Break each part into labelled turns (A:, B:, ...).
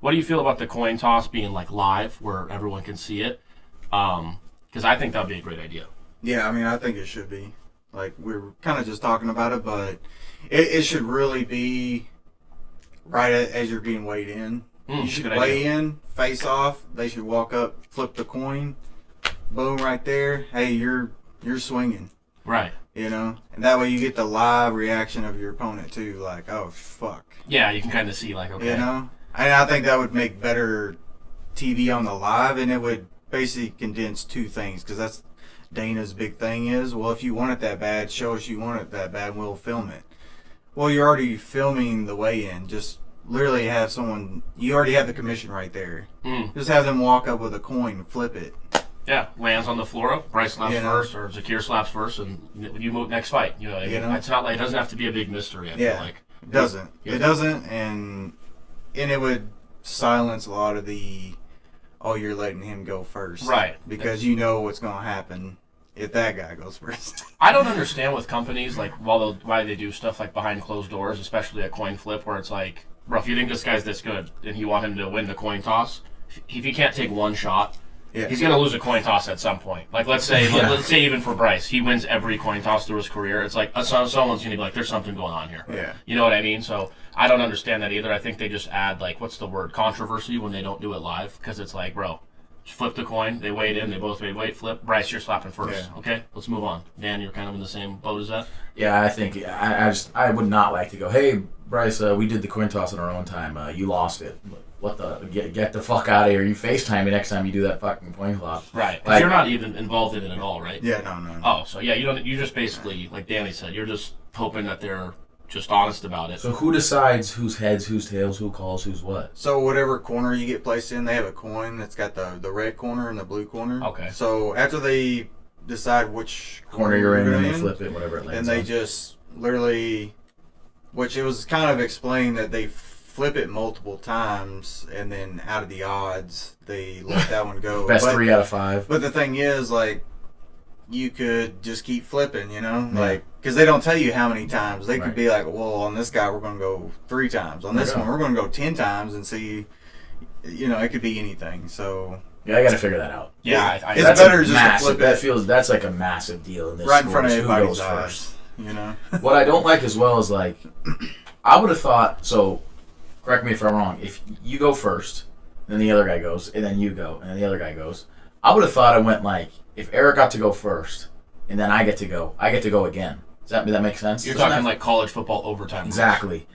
A: What do you feel about the coin toss being like live where everyone can see it? Because I think that would be a great idea.
B: Yeah, I mean, I think it should be. Like, we were kind of just talking about it, but it should really be right as you're being weighed in. You should weigh in, face off. They should walk up, flip the coin, boom, right there. Hey, you're swinging.
A: Right.
B: You know? And that way you get the live reaction of your opponent, too. Like, oh, fuck.
A: Yeah, you can kind of see, like, okay.
B: You know? And I think that would make better TV on the live, and it would basically condense two things, because that's Dana's big thing is, well, if you want it that bad, show us you want it that bad, and we'll film it. Well, you're already filming the weigh-in. Just literally have someone, you already have the commission right there. Just have them walk up with a coin, flip it.
A: Yeah, lands on the floor. Brice slaps first, or Zakir slaps first, and you move next fight. You know, it's not like it doesn't have to be a big mystery. I feel like
B: it doesn't. It doesn't, and it would silence a lot of the, oh, you're letting him go first,
A: right?
B: Because you know what's going to happen if that guy goes first.
A: I don't understand with companies like why they do stuff like behind closed doors, especially a coin flip, where it's like, bro, if you think this guy's this good and you want him to win the coin toss, if he can't take one shot. Yeah. He's gonna lose a coin toss at some point. Like let's say even for Brice, he wins every coin toss through his career. It's like someone's gonna be like, "There's something going on here."
B: Yeah.
A: You know what I mean? So I don't understand that either. I think they just add like what's the word, controversy when they don't do it live, because it's like, bro, just flip the coin. They weighed in. They both made weight. Flip. Brice, you're slapping first. Yeah. Okay, let's move on. Dan, you're kind of in the same boat as that.
C: Yeah, I think I would not like to go, hey Brice, we did the coin toss in our own time. You lost it. What the get the fuck out of here! You FaceTime me next time you do that fucking coin flop.
A: Right, because you're not even involved in it at all, right?
B: Yeah, no.
A: Oh, so yeah, you just basically, like Danny said, you're just hoping that they're just honest about it.
C: So who decides whose heads, whose tails, who calls, who's what?
B: So whatever corner you get placed in, they have a coin that's got the red corner and the blue corner.
A: Okay.
B: So after they decide which
C: corner you're in, and they flip it, whatever it lands
B: and they just literally, which it was kind of explained that they flip it multiple times, and then out of the odds, they let that one go.
C: Best 3 out of 5.
B: But the thing is, like, you could just keep flipping, you know? Yeah. Like, because they don't tell you how many times. They could be like, well, on this guy, we're going to go 3 times. On this one, we're going to go 10 times and see, you know, it could be anything. So...
C: Yeah, I got to figure that out.
A: Yeah,
B: it's better just to flip it.
C: That's like a massive deal in this
B: right in front of everybody's
C: eyes.
B: First, you know?
C: What I don't like as well is, like, I would have thought, so... Correct me if I'm wrong. If you go first, then the other guy goes, and then you go, and then the other guy goes. I would have thought it went like, if Eric got to go first, and then I get to go again. Does that make sense?
A: You're talking like college football overtime.
C: Exactly.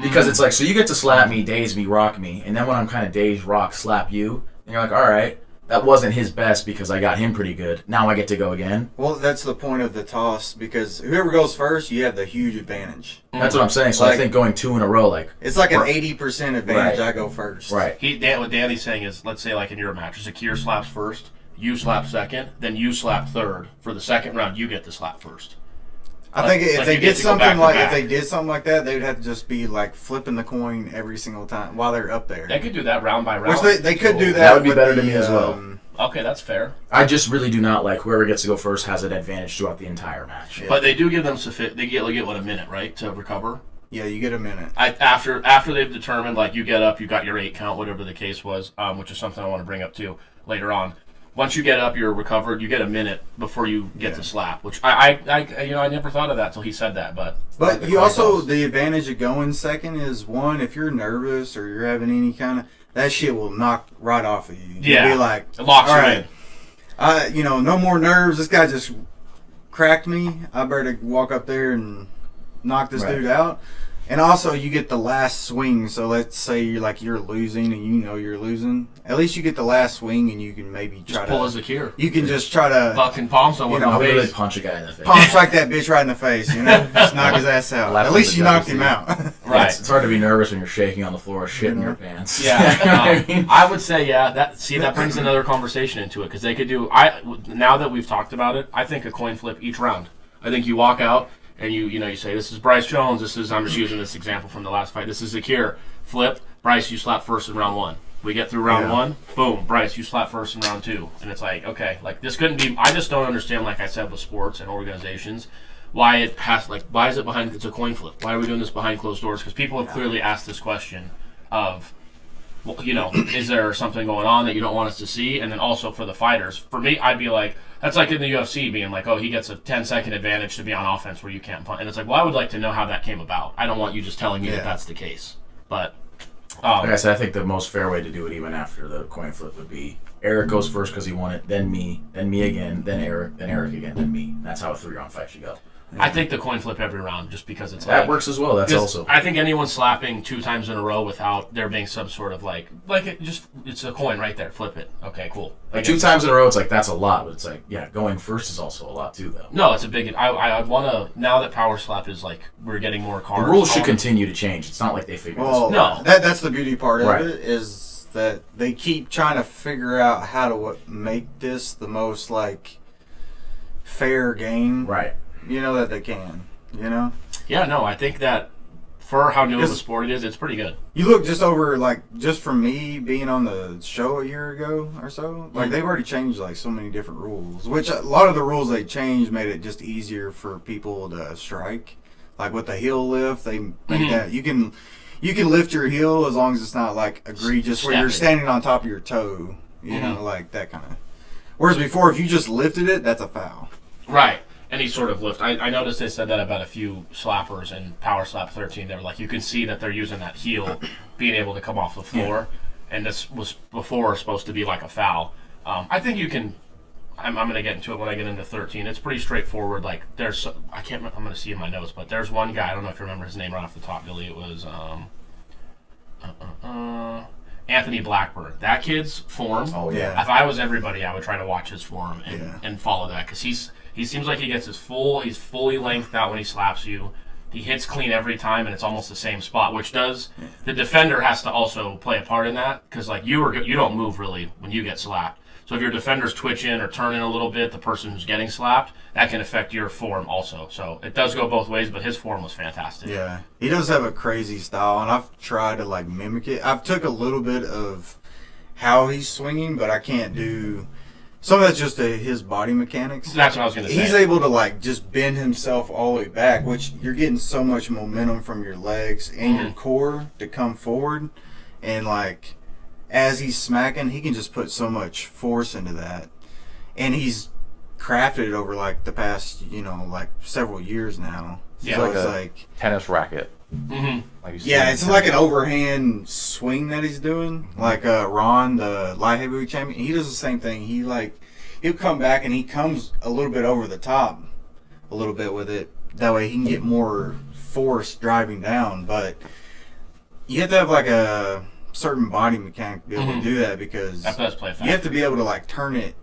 C: Because it's like, so you get to slap me, daze me, rock me, and then when I'm kind of dazed, rock, slap you, and you're like, all right, that wasn't his best because I got him pretty good. Now I get to go again.
B: Well, that's the point of the toss, because whoever goes first, you have the huge advantage.
C: That's what I'm saying. So like, I think going 2 in a row, like...
B: It's like an 80% advantage. Right. I go first.
C: Right.
A: What Danny's saying is, let's say like in your match, Zakir slaps first, you slap second, then you slap third. For the second round, you get to slap first.
B: I think if they did something like that, they would have to just be like flipping the coin every single time while they're up there.
A: They could do that round by round.
B: Which they could do that.
C: That would be better to me as well.
A: Okay, that's fair.
C: I just really do not like whoever gets to go first has an advantage throughout the entire match.
A: Yeah. But they do give them they get a minute, right, to recover.
B: Yeah, you get a minute.
A: After they've determined, like, you get up, you got your 8 count, whatever the case was, which is something I want to bring up too later on. Once you get up, you're recovered. You get a minute before you get to slap, which I never thought of that till he said that. But
B: you also, the advantage of going second is, one, if you're nervous or you're having any kind of, that shit will knock right off of you. You'll be like,
A: it locks you in.
B: No more nerves. This guy just cracked me. I better walk up there and knock this dude out. And also, you get the last swing. So let's say you're losing and you know you're losing. At least you get the last swing and you can maybe try
A: to pull a Zakir.
B: You can just try to
A: fucking palm someone in the face.
C: Really punch a guy in the face.
B: Palm strike that bitch right in the face. You know, just knock his ass out. At least you knocked him out.
A: Right.
C: It's hard to be nervous when you're shaking on the floor, shit in your pants.
A: Yeah. I would say that brings another conversation into it, because they could do. Now that we've talked about it, I think a coin flip each round. I think you walk out. And you say, this is Brice Jones. I'm just using this example from the last fight. This is Zakir. Flip. Brice, you slap first in round 1. We get through round 1. Boom. Brice, you slap first in round 2. And it's like, okay, like this couldn't be. I just don't understand, like I said, with sports and organizations, why is it behind? It's a coin flip. Why are we doing this behind closed doors? Because people have clearly asked this question of, well, is there something going on that you don't want us to see? And then also for the fighters, for me, I'd be like, that's like in the UFC being like, oh, he gets a 10-second advantage to be on offense where you can't punch. And it's like, well, I would like to know how that came about. I don't want you just telling me that that's the case. But
C: like I said, I think the most fair way to do it, even after the coin flip, would be Eric goes first because he won it, then me again, then Eric again, then me. That's how a 3-round fight should go.
A: I think the coin flip every round just because it's
C: that works as well. That's also.
A: I think anyone slapping 2 times in a row without there being some sort of it's a coin right there. Flip it. Okay, cool.
C: Like 2 times in a row, it's like that's a lot, but it's like going first is also a lot too, though.
A: No, it's a big. I want to now that power slap is like we're getting more cards.
C: The rules should continue to change. It's not like they figured this out.
A: No,
B: that's the beauty part of it is that they keep trying to figure out how to make this the most like fair game.
C: Right.
B: That they can,
A: Yeah, no, I think that for how new of a sport it is, it's pretty good.
B: You look just from me being on the show a year ago or so, they've already changed so many different rules, which a lot of the rules they changed made it just easier for people to strike. Like with the heel lift, they make that you can lift your heel as long as it's not egregious where you're standing on top of your toe, like that kind of. Whereas before, if you just lifted it, that's a foul.
A: Right. Any sort of lift. I noticed they said that about a few slappers in Power Slap 13. They were like, you can see that they're using that heel being able to come off the floor. Yeah. And this was before supposed to be like a foul. I think you can. I'm going to get into it when I get into 13. It's pretty straightforward. Like there's, I'm going to see in my notes, but there's one guy. I don't know if you remember his name right off the top, Billy. It was Anthony Blackburn. That kid's form.
C: Oh yeah.
A: If I was everybody, I would try to watch his form and follow that because he seems like he gets he's fully lengthed out when he slaps you. He hits clean every time, and it's almost the same spot, which the defender has to also play a part in that because you don't move really when you get slapped. So if your defender's twitching or turning a little bit, the person who's getting slapped, that can affect your form also. So it does go both ways, but his form was fantastic.
B: Yeah, he does have a crazy style, and I've tried to mimic it. I've took a little bit of how he's swinging, but I can't do. Some of that's just his body mechanics.
A: That's what I was going to say.
B: He's able to just bend himself all the way back, which you're getting so much momentum from your legs and your core to come forward. And as he's smacking, he can just put so much force into that. And he's crafted it over the past, several years now.
D: Yeah,
B: so
D: it's like tennis racket.
A: Mm-hmm.
B: It's like an overhand swing that he's doing. Like Ron, the light heavyweight champion, he does the same thing. He'll come back and he comes a little bit over the top, a little bit with it. That way he can get more force driving down. But you have to have a certain body mechanic to be able to do that because
A: that does play a factor.
B: You have to be able to turn it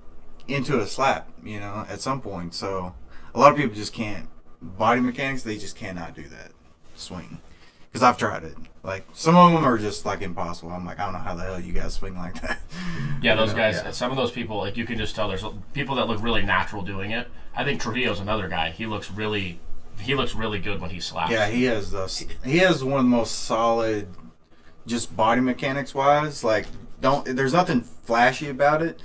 B: into a slap, at some point. So a lot of people just can't. Body mechanics, they just cannot do that swing. Because I've tried it. Some of them are just impossible. I'm I don't know how the hell you guys swing like that.
A: Yeah, those guys, some of those people, you can just tell there's people that look really natural doing it. I think Trujillo's another guy. He looks really good when he slaps.
B: Yeah, he has one of the most solid, just body mechanics wise. There's nothing flashy about it.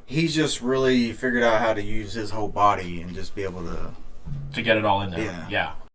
B: He's just really figured out how to use his whole body and just be able to
A: get it all in there. Yeah.